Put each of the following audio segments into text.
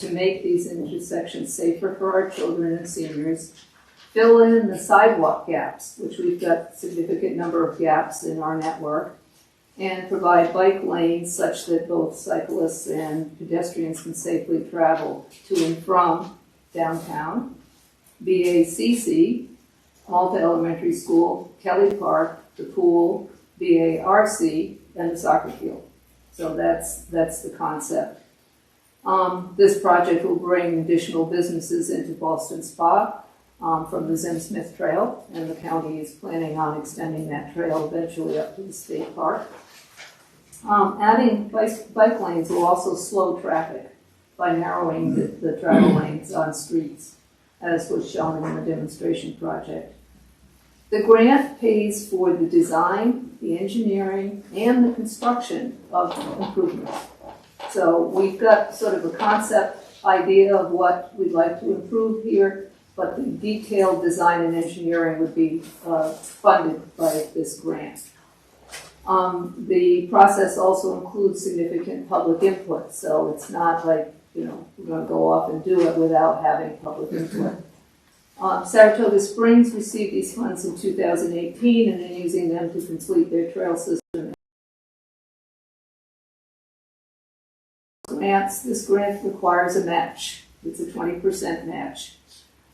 to make these intersections safer for our children and seniors, fill in the sidewalk gaps, which we've got a significant number of gaps in our network, and provide bike lanes such that both cyclists and pedestrians can safely travel to and from downtown, BACC, Malta Elementary School, Kelly Park, the pool, BARC, and the soccer field. So that's the concept. This project will bring additional businesses into Ballston Spa from the Zim Smith Trail, and the county is planning on extending that trail eventually up to the state park. Adding bike lanes will also slow traffic by narrowing the travel lanes on streets, as was shown in the demonstration project. The grant pays for the design, the engineering, and the construction of improvements. So we've got sort of a concept idea of what we'd like to improve here, but the detailed design and engineering would be funded by this grant. The process also includes significant public input, so it's not like, we're going to go off and do it without having public input. Saratoga Springs received these funds in 2018 and are using them to complete their trail system. This grant requires a match. It's a 20% match,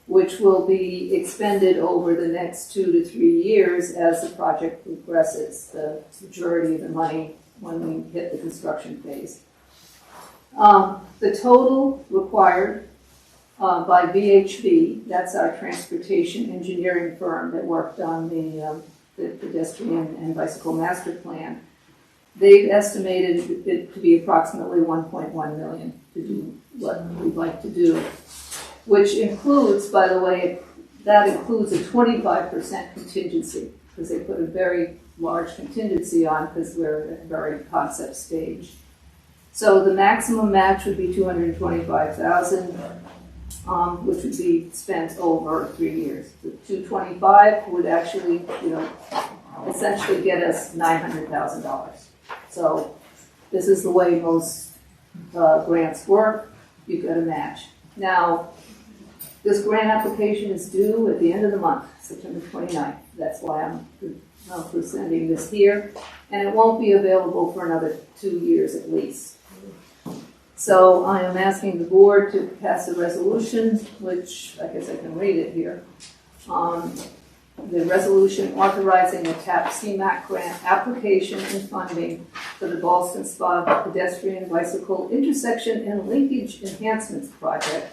which will be expended over the next 2 to 3 years as the project progresses, the majority of the money when we hit the construction phase. The total required by VHB, that's our transportation engineering firm that worked on the pedestrian and bicycle master plan, they've estimated it to be approximately $1.1 million to do what we'd like to do, which includes, by the way, that includes a 25% contingency, because they put a very large contingency on because we're at a very concept stage. So the maximum match would be $225,000, which would be spent over 3 years. The $225,000 would actually, essentially get us $900,000. So this is the way most grants work. You've got a match. Now, this grant application is due at the end of the month, September 29th. That's why I'm presenting this here. And it won't be available for another 2 years at least. So I am asking the board to pass a resolution, which I guess I can read it here. The resolution authorizing a TAP CMAQ grant application and funding for the Ballston Spa pedestrian bicycle intersection and linkage enhancements project.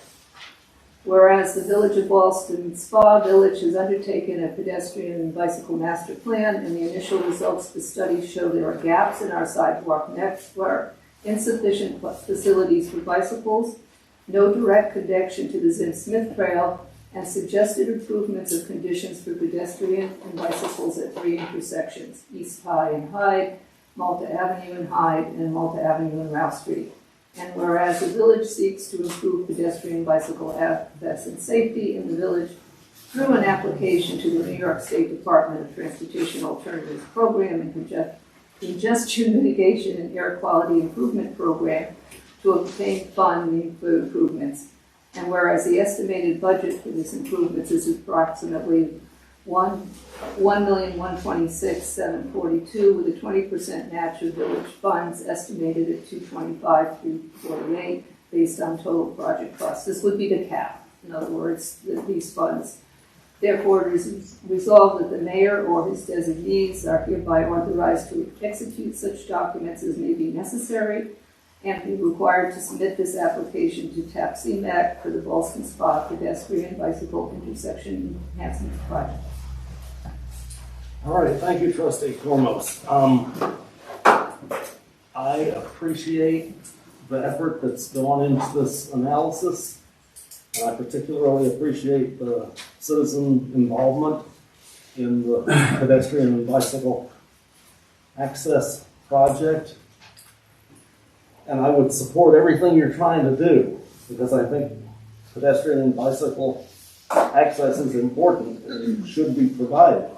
Whereas the Village of Ballston Spa Village has undertaken a pedestrian and bicycle master plan, and the initial results of the study show there are gaps in our sidewalk network, insufficient facilities for bicycles, no direct connection to the Zim Smith Trail, and suggested improvements of conditions for pedestrian and bicycles at 3 intersections, East High and Hyde, Malta Avenue and Hyde, and Malta Avenue and Ralph Street. And whereas the village seeks to improve pedestrian and bicycle access and safety in the village through an application to the New York State Department of Transportation Alternatives Program and Congestion Mitigation and Air Quality Improvement Program to obtain funding for improvements. And whereas the estimated budget for these improvements is approximately $1,126,742 with a 20% match of village funds estimated at $225,348 based on total project costs. This would be the cap, in other words, these funds. Therefore, it is resolved that the mayor or his designees are hereby authorized to execute such documents as may be necessary and be required to submit this application to TAP CMAQ for the Ballston Spa pedestrian bicycle intersection enhancement project. All right, thank you, Trustee Kormos. I appreciate the effort that's gone into this analysis. And I particularly appreciate the citizen involvement in the pedestrian and bicycle access project. And I would support everything you're trying to do, because I think pedestrian and bicycle access is important and should be provided.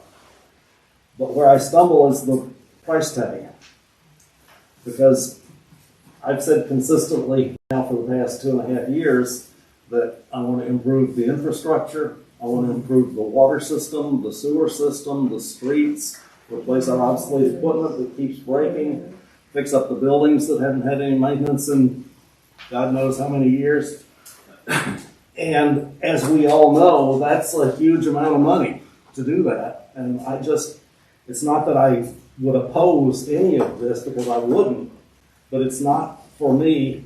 But where I stumble is the price tag, because I've said consistently now for the past 2.5 years that I want to improve the infrastructure. I want to improve the water system, the sewer system, the streets, replace our obsolete equipment that keeps breaking, fix up the buildings that haven't had any maintenance in God knows how many years. And as we all know, that's a huge amount of money to do that. And it's not that I would oppose any of this, because I wouldn't, but it's not for me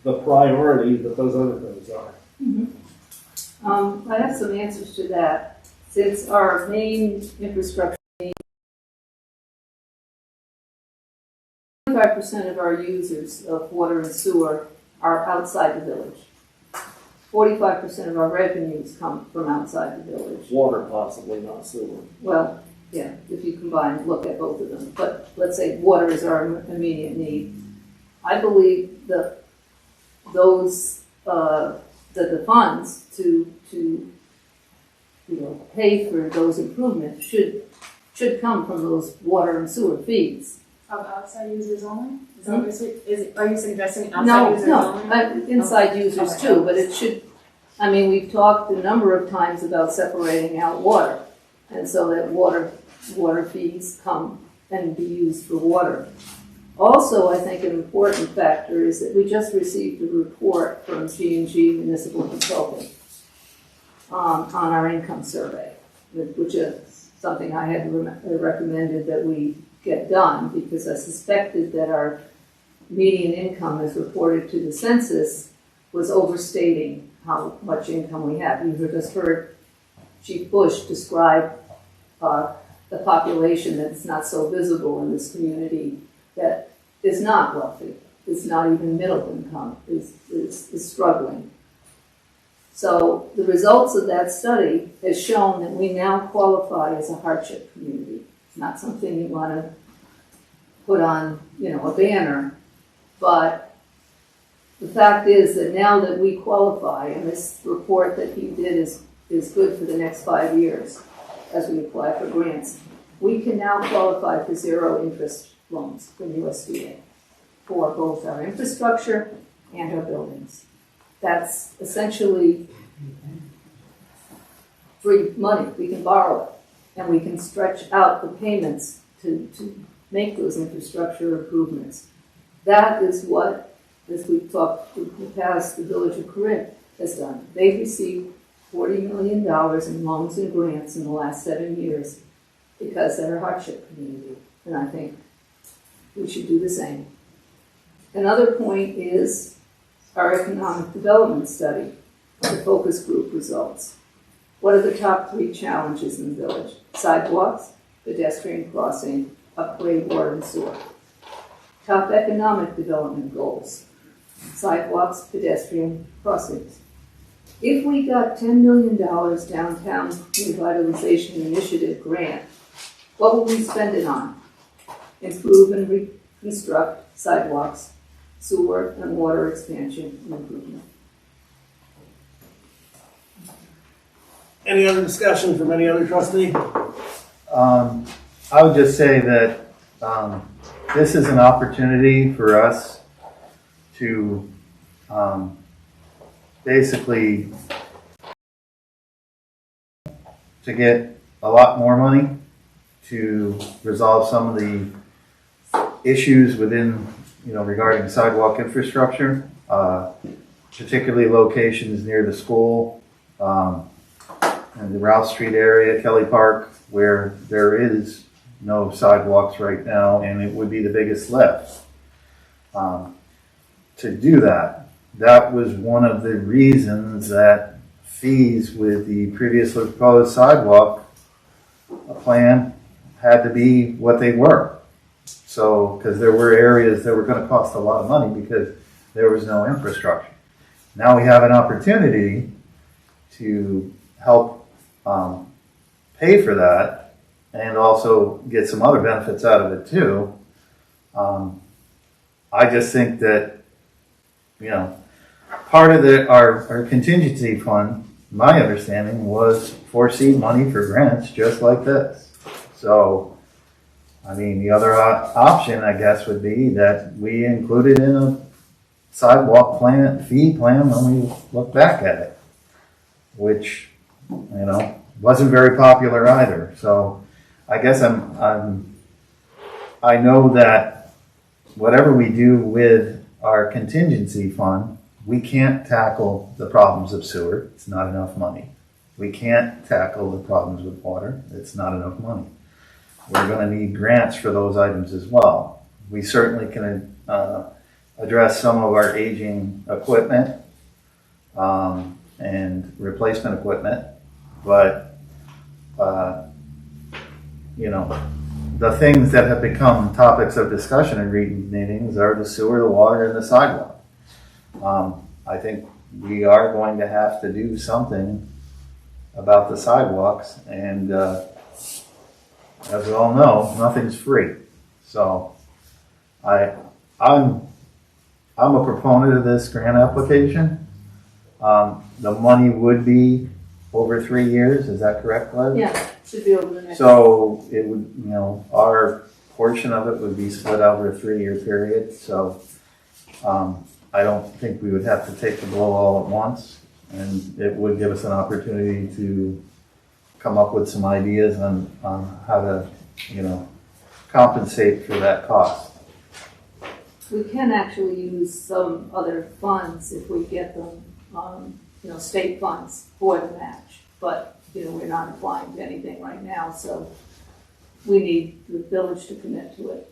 the priority that those other things are. Mm-hmm. I have some answers to that. Since our main infrastructure, 25% of our users of water and sewer are outside the village. 45% of our revenues come from outside the village. Water possibly, not sewer. Well, yeah, if you look at both of them. But let's say water is our immediate need. I believe that the funds to pay for those improvements should come from those water and sewer fees. Of outside users only? Are you suggesting outside users only? No, inside users too, but it should, we've talked a number of times about separating out water, and so that water fees come and be used for water. Also, I think an important factor is that we just received a report from G&G Municipal Consulting on our income survey, which is something I had recommended that we get done, because I suspected that our median income as reported to the census was overstating how much income we have. You just heard Chief Bush describe the population that's not so visible in this community, that is not wealthy, is not even middle income, is struggling. So the results of that study has shown that we now qualify as a hardship community. It's not something you want to put on, a banner, but the fact is that now that we qualify, and this report that he did is good for the next 5 years as we apply for grants, we can now qualify for zero interest loans from USDA for both our infrastructure and our buildings. That's essentially free money. We can borrow it, and we can stretch out the payments to make those infrastructure improvements. That is what, as we've talked in the past, the Village of Corinth has done. They've received $40 million in loans and grants in the last 7 years because they're a hardship community, and I think we should do the same. Another point is our economic development study, the focus group results. What are the top 3 challenges in the village? Sidewalks, pedestrian crossing, upgrade water and sewer. Top economic development goals: sidewalks, pedestrian crossings. If we got $10 million downtown revitalization initiative grant, what will we spend it on? Improve and reconstruct sidewalks, sewer and water expansion and improvement. Any other discussion from any other trustee? I would just say that this is an opportunity for us to basically to get a lot more money to resolve some of the issues within, regarding sidewalk infrastructure, particularly locations near the school, and the Rouse Street area, Kelly Park, where there is no sidewalks right now, and it would be the biggest lift. To do that, that was one of the reasons that fees with the previously proposed sidewalk plan had to be what they were. So, because there were areas that were going to cost a lot of money because there was no infrastructure. Now we have an opportunity to help pay for that and also get some other benefits out of it too. I just think that, part of our contingency fund, my understanding, was foresee money for grants just like this. So I mean, the other option, I guess, would be that we include it in a sidewalk fee plan when we look back at it, which, wasn't very popular either. So I guess I know that whatever we do with our contingency fund, we can't tackle the problems of sewer. It's not enough money. We can't tackle the problems with water. It's not enough money. We're going to need grants for those items as well. We certainly can address some of our aging equipment and replacement equipment, but the things that have become topics of discussion in recent meetings are the sewer, the water, and the sidewalk. I think we are going to have to do something about the sidewalks, and as we all know, nothing's free. So I'm a proponent of this grant application. The money would be over 3 years. Is that correct, Liz? Yeah, should be over the next. So it would, our portion of it would be split over a 3-year period. So I don't think we would have to take the blow all at once, and it would give us an opportunity to come up with some ideas on how to, compensate for that cost. We can actually use some other funds if we get them, state funds for the match. But, we're not applying to anything right now, so we need the village to commit to it.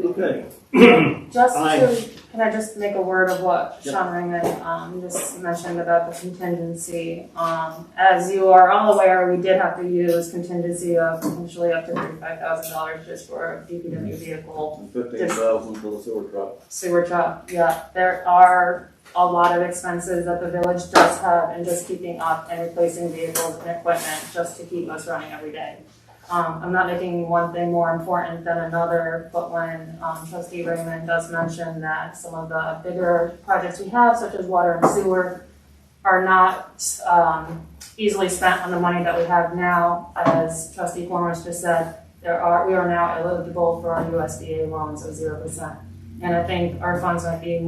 Okay. Can I just make a word of what Sean Raymond just mentioned about the contingency? As you are all aware, we did have to use contingency of potentially up to $35,000 just for a DPW vehicle. $15,000 for the Sewer truck, yeah. There are a lot of expenses that the village does have in just keeping up and replacing vehicles and equipment just to keep us running every day. I'm not making one thing more important than another, but when Trustee Raymond does mention that some of the bigger projects we have, such as water and sewer, are not easily spent on the money that we have now, as Trustee Foremost just said, we are now eligible for our USDA loans of 0%. And I think our funds might be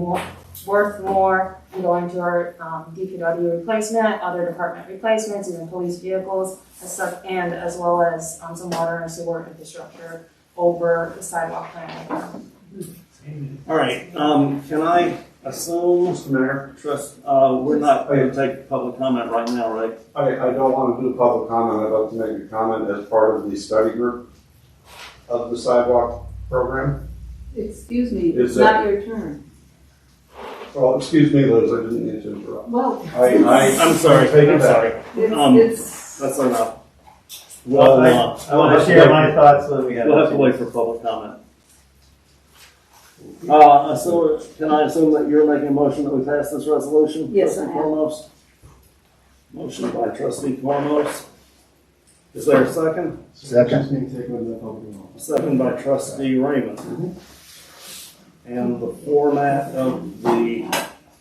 worth more in going to our DPW replacement, other department replacements, even police vehicles, and as well as some water and sewer infrastructure over the sidewalk plan. All right. Can I assume, Mr. Mayor, we're not going to take public comment right now, right? I don't want to do public comment. I'd like to make a comment as part of the study group of the sidewalk program. Excuse me, it's not your turn. Well, excuse me, Liz, I didn't mean to interrupt. Well, I'm sorry. I'm sorry. That's enough. Well, I want to share my thoughts when we have. We'll have to wait for public comment. So can I assume that you're making a motion that we pass this resolution? Yes, I am. Foremost. Motion by Trustee Foremost. Is there a second? Second. Second by Trustee Raymond. And the format of the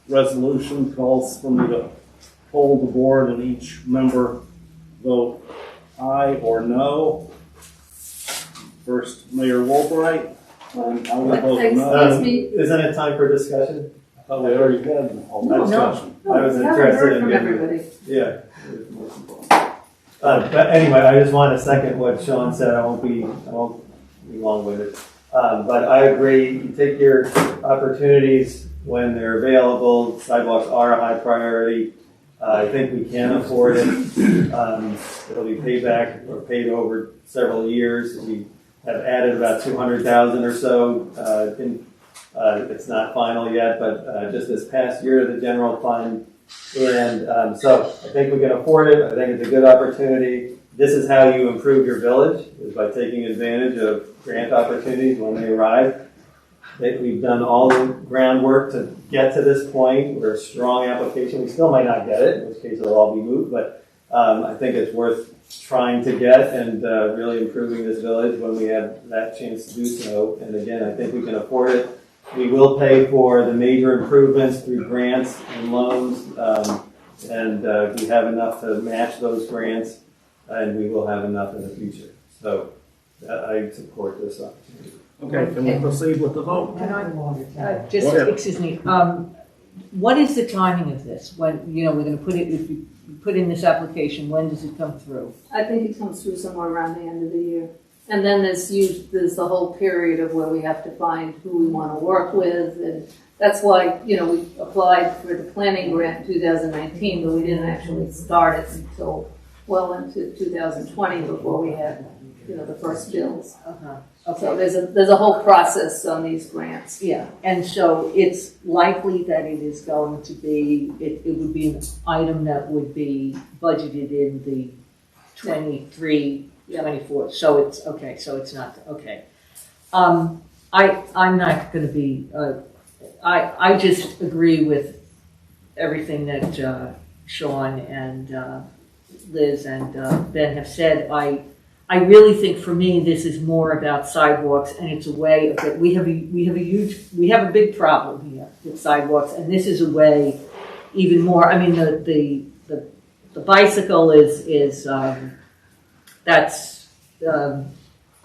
resolution calls for me to poll the board and each member vote aye or no. First, Mayor Woolbright. I will vote no. Isn't it time for discussion? I thought we already had all that discussion. I was haven't interested heard in from getting- everybody. Yeah. But anyway, I just want to second what Sean said. I won't be long-winded. But I agree, you take your opportunities when they're available. Sidewalks are a high priority. I think we can afford it. It'll be paid back or paid over several years. We have added about 200,000 or so. It's not final yet, but just this past year, the general fund. And so I think we can afford it. I think it's a good opportunity. This is how you improve your village, is by taking advantage of grant opportunities when they arrive. We've done all the groundwork to get to this point. We're a strong application. We still might not get it, in which case it'll all be moot, but I think it's worth trying to get and really improving this village when we have that chance to do so. And again, I think we can afford it. We will pay for the major improvements through grants and loans, and we have enough to match those grants, and we will have enough in the future. So I support this opportunity. Okay, can we proceed with the vote? Can I, Go just, ahead. excuse me, what is the timing of this? When, you know, we're gonna put it, if you put in this application, when does it come through? I think it comes through somewhere around the end of the year. And then there's the whole period of where we have to find who we want to work with, and that's why, you know, we applied for the planning grant in 2019, but we didn't actually start it until well into 2020 before we had, you know, the first bills. So Okay, there's a whole process on these grants. yeah, and so it's likely that it is going to be, it would be an item that would be budgeted in the 23, 24, so it's, okay, so it's not, okay. I'm not gonna be, I just agree with everything that Sean and Liz and Ben have said. I really think for me this is more about sidewalks, and it's a way of that we have a big problem here with sidewalks, and this is a way even more. I mean the bicycle is that's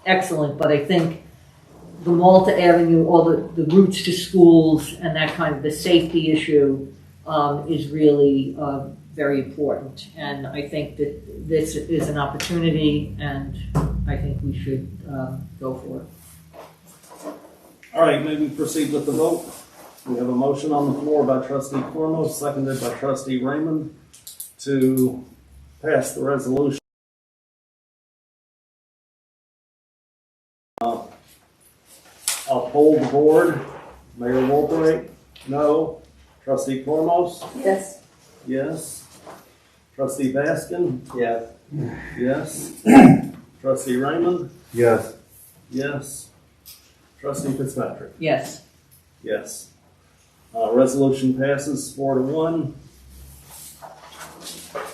excellent, but I think the Malta Avenue, all the routes to schools and that kind of the safety issue is really very important. And I think that this is an opportunity, and I think we should go for it. All right, may we proceed with the vote? We have a motion on the floor by trustee Cormo, seconded by trustee Raymond, to pass the resolution. I'll poll the board. Mayor Wolverine, no. Trustee Cormos, Yes. yes. Trustee Baskin, Yeah. yes. Trustee Raymond, Yes. yes. Trustee Fitzpatrick, Yes. yes. Resolution passes 4-1.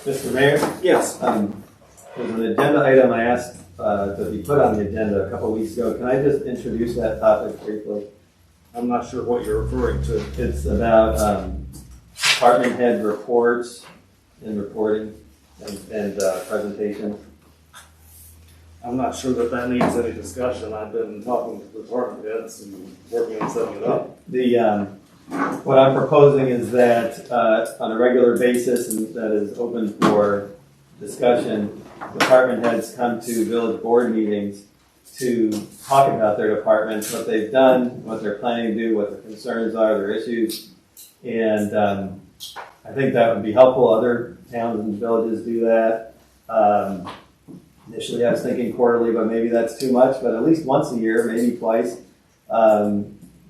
Mr. Mayor, Yes. there's an agenda item I asked to be put on the agenda a couple weeks ago. Can I just introduce that topic briefly? I'm not sure what you're referring to. It's about department head reports and reporting and presentation. I'm not sure that needs any discussion. I've been talking to the department heads and working on setting it up. What I'm proposing is that on a regular basis, and that is open for discussion, department heads come to village board meetings to talk about their departments, what they've done, what they're planning to do, what their concerns are, their issues. And I think that would be helpful. Other towns and villages do that. Initially I was thinking quarterly, but maybe that's too much, but at least once a year, maybe twice.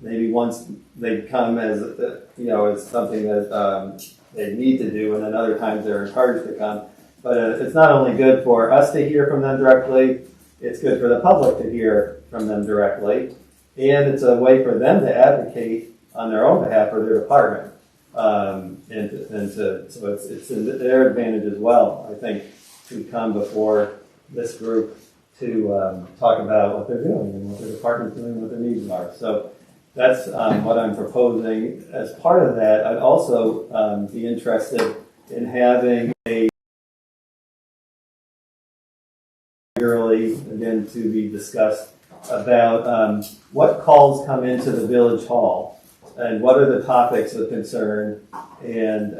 Maybe once they come as, as something that they need to do, and then other times they're encouraged to come. But it's not only good for us to hear from them directly, it's good for the public to hear from them directly, and it's a way for them to advocate on their own behalf for their department. So it's in their advantage as well, I think, to come before this group to talk about what they're doing and what their department's doing, what their needs are. So that's what I'm proposing. As part of that, I'd also be interested in having a regularly, again, to be discussed about what calls come into the village hall and what are the topics of concern, and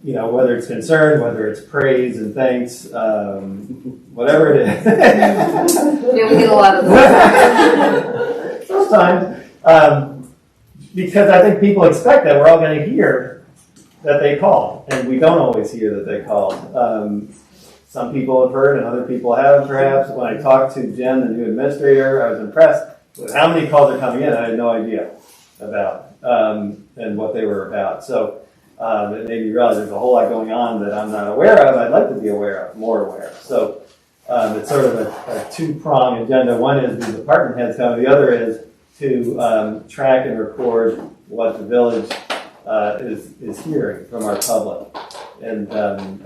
whether it's concern, whether it's praise and thanks, whatever it is. Yeah, we get a lot of those. Sometimes, because I think people expect that we're all going to hear that they called, and we don't always hear that they called. Some people have heard, and other people haven't, perhaps. When I talked to Jen, the new administrator, I was impressed with how many calls are coming in. I had no idea about and what they were about. So it made me realize there's a whole lot going on that I'm not aware of. I'd like to be more aware. So it's sort of a two-pronged agenda. One is the department heads come. The other is to track and record what the village is hearing from our public. And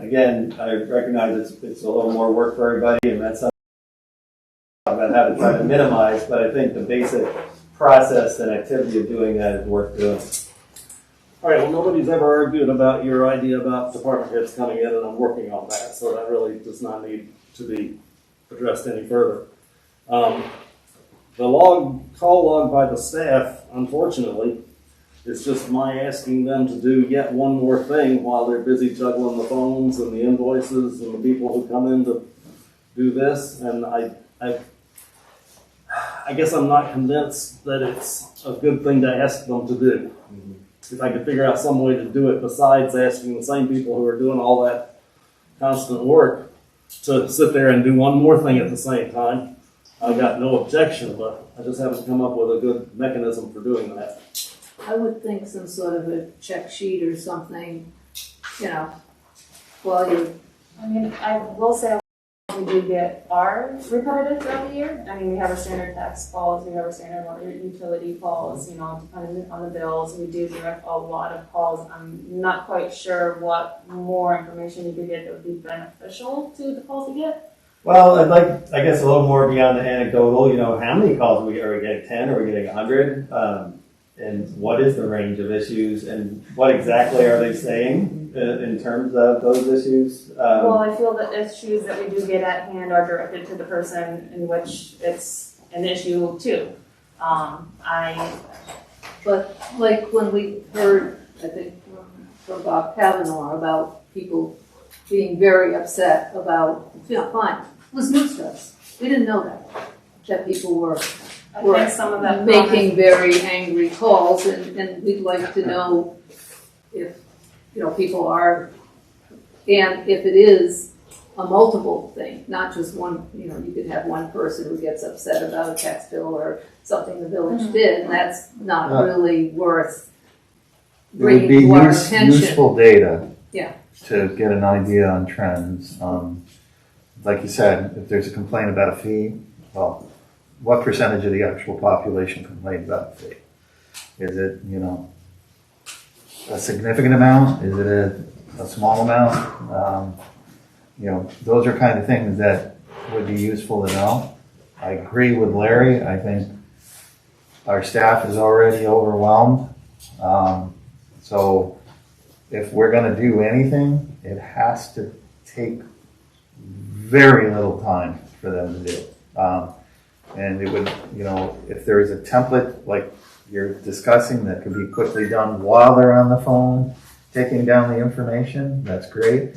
again, I recognize it's a little more work for everybody, and that's something about how to try to minimize, but I think the basic process and activity of doing that is worth doing. All right, well, nobody's ever argued about your idea about department heads coming in, and I'm working on that, so that really does not need to be addressed any further. The call log by the staff, unfortunately, is just my asking them to do yet one more thing while they're busy juggling the phones and the invoices and the people who come in to do this. And I guess I'm not convinced that it's a good thing to ask them to do. If I could figure out some way to do it besides asking the same people who are doing all that constant work to sit there and do one more thing at the same time, I've got no objection, but I just haven't come up with a good mechanism for doing that. I would think some sort of a check sheet or something, while you're, I mean, I will say we do get our repetitive throughout the year. I mean, we have our standard tax calls, we have our standard water utility calls, depending on the bills. We do direct a lot of calls. I'm not quite sure what more information you could get that would be beneficial to the calls we get. Well, I'd like, I guess, a little more beyond the anecdotal. How many calls are we getting? 10? Are we getting 100? And what is the range of issues? And what exactly are they saying in terms of those issues? Well, I feel that issues that we do get at hand are directed to the person in which it's an issue too. but like when we heard, I think, from Bob Kavanaugh about people being very upset about, fine, it was news to us. We didn't know that people were I think some of that making very angry calls, and we'd like to know if, people are, and if it is a multiple thing, not just one, you could have one person who gets upset about a tax bill or something the village did, and that's not really worth It would be bringing to our attention. useful data. Yeah. To get an idea on trends. Like you said, if there's a complaint about a fee, well, what percentage of the actual population complained about the fee? Is it, a significant amount? Is it a small amount? Those are kind of things that would be useful to know. I agree with Larry. I think our staff is already overwhelmed. So if we're going to do anything, it has to take very little time for them to do. And it would, if there is a template like you're discussing that could be quickly done while they're on the phone, taking down the information, that's great.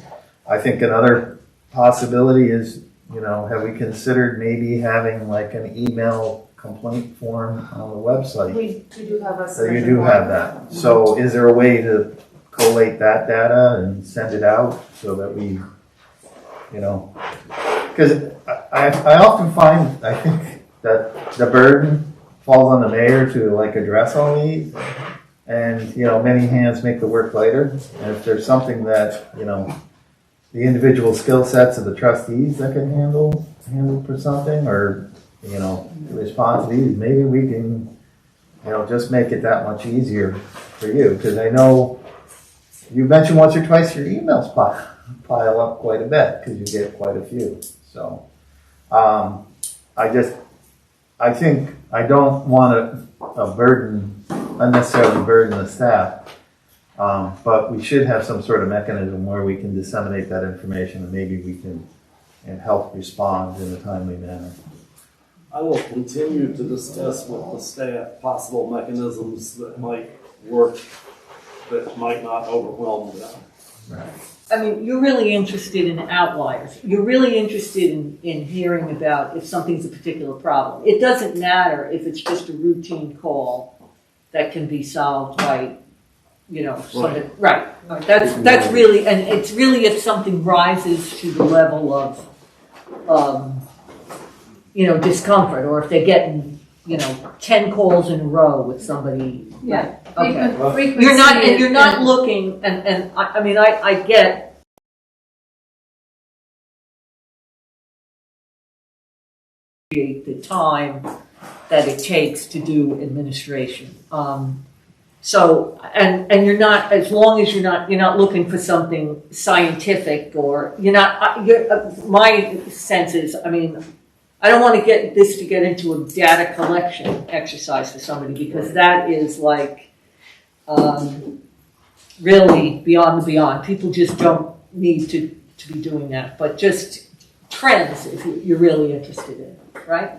I think another possibility is, have we considered maybe having like an email complaint form on the website? we do have a So you do have that. So is there a way to collate that data and send it out so that we, because I often find, I think that the burden falls on the mayor to address all these, and many hands make the work lighter. And if there's something that the individual skill sets of the trustees that can handle for something, or respond to these, maybe we can just make it that much easier for you, because I know you mentioned once or twice your emails pile up quite a bit because you get quite a few. So I think I don't want to unnecessarily burden the staff, but we should have some sort of mechanism where we can disseminate that information, and maybe we can help respond in a timely manner. I will continue to discuss with the staff possible mechanisms that might work, that might not overwhelm them. Right. I mean, you're really interested in outliers. You're really interested in hearing about if something's a particular problem. It doesn't matter if it's just a routine call that can be solved by, somebody. Right. That's really, and it's really if something rises to the level of, discomfort, or if they're getting, 10 calls in a row with somebody. Yeah. Okay. Frequency You're not looking, and I get the time that it takes to do administration. So, and you're not, as long as you're not looking for something scientific, or my sense is, I don't want to get into a data collection exercise for somebody, because that is really beyond the beyond. People just don't need to be doing that, but just trends if you're really interested in, right?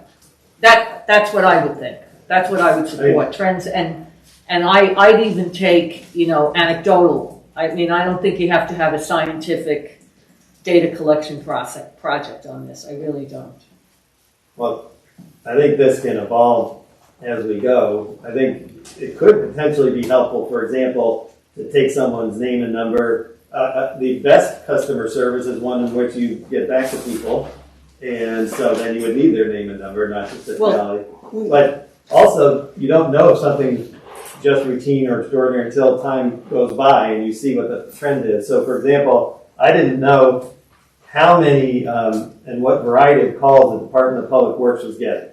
That's what I would think. That's what I would support, trends, and I'd even take, anecdotal. I mean, I don't think you have to have a scientific data collection project on this. I really don't. Well, I think this can evolve as we go. I think it could potentially be helpful, for example, to take someone's name and number. The best customer service is one in which you get back to people, and so then you would need their name and number, not just a tally. But also, you don't know if something's just routine or extraordinary until time goes by and you see what the trend is. So, for example, I didn't know how many and what variety of calls the Department of Public Works was getting.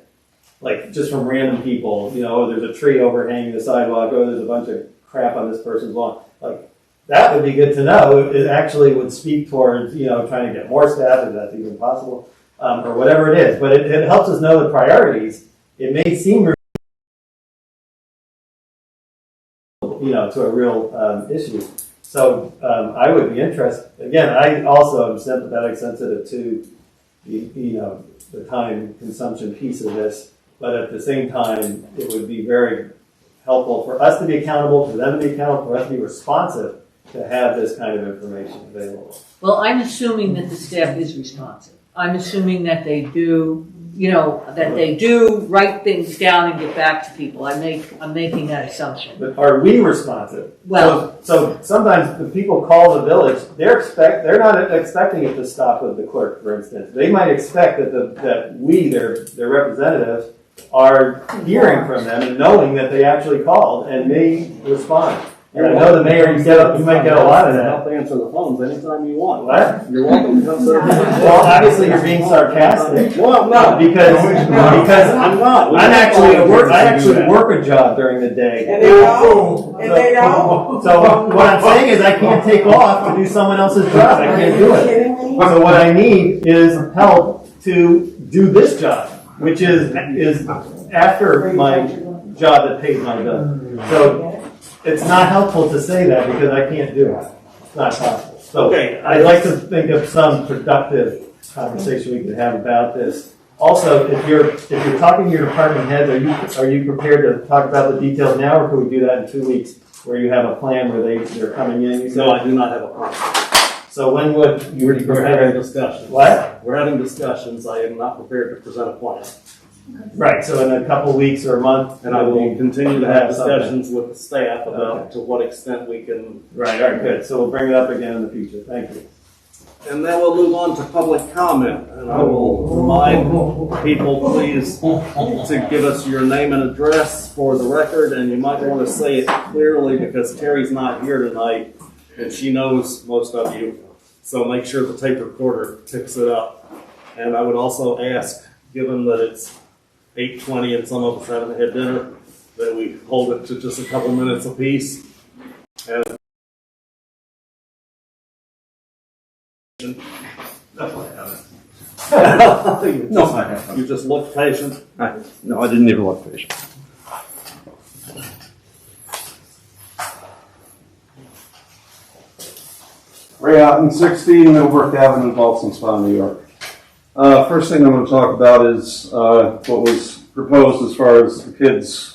Like, just from random people, there's a tree overhanging the sidewalk, there's a bunch of crap on this person's lawn. Like, that would be good to know. It actually would speak towards, trying to get more staff, if that's even possible, or whatever it is. But it helps us know the priorities. It may seem, to a real issue. So I would be interested. Again, I also am sympathetic, sensitive to the time consumption piece of this. But at the same time, it would be very helpful for us to be accountable, for them to be accountable, for us to be responsive to have this kind of information available. Well, I'm assuming that the staff is responsive. I'm assuming that they do, that they do write things down and get back to people. I'm making that assumption. But are we responsive? Well, so sometimes the people call the village. They're not expecting it to stop with the clerk, for instance. They might expect that we, their representatives, are hearing from them and knowing that they actually called and may respond. And I know the mayor, you might get a lot of that. Help answer the phones anytime you want. What? You're welcome to come sit down. Well, obviously you're being sarcastic. Well, no, because I'm not. I actually work a job during the day. And they don't. And they don't. So what I'm saying is I can't take off to do someone else's job. I can't do it. So what I need is help to do this job, which is after my job that pays my bill. So it's not helpful to say that because I can't do it. It's not possible. So Okay. I'd like to think of some productive conversation we could have about this. Also, if you're talking to your department heads, are you prepared to talk about the details now, or can we do that in 2 weeks, where you have a plan where they're coming in? You said? No, I do not have a plan. So when would you be We're having prepared? discussions. What? We're having discussions. I am not prepared to present a plan. Right. So in a couple weeks or a month, And I will continue to have something. discussions with the staff about to what extent we can. Right. All right. Good. So we'll bring it up again in the future. Thank you. And then we'll move on to public comment. And I will remind people, please, to give us your name and address for the record. And you might want to say it clearly because Terry's not here tonight and she knows most of you. So make sure the tape recorder picks it up. And I would also ask, given that it's 8:20 and some of us haven't had dinner, that we hold it to just a couple minutes apiece. And you just look patient. No, I didn't even look patient. Ray Otten, 16 Millbrook Avenue, Ballston, Spa, New York. First thing I'm going to talk about is what was proposed as far as the kids'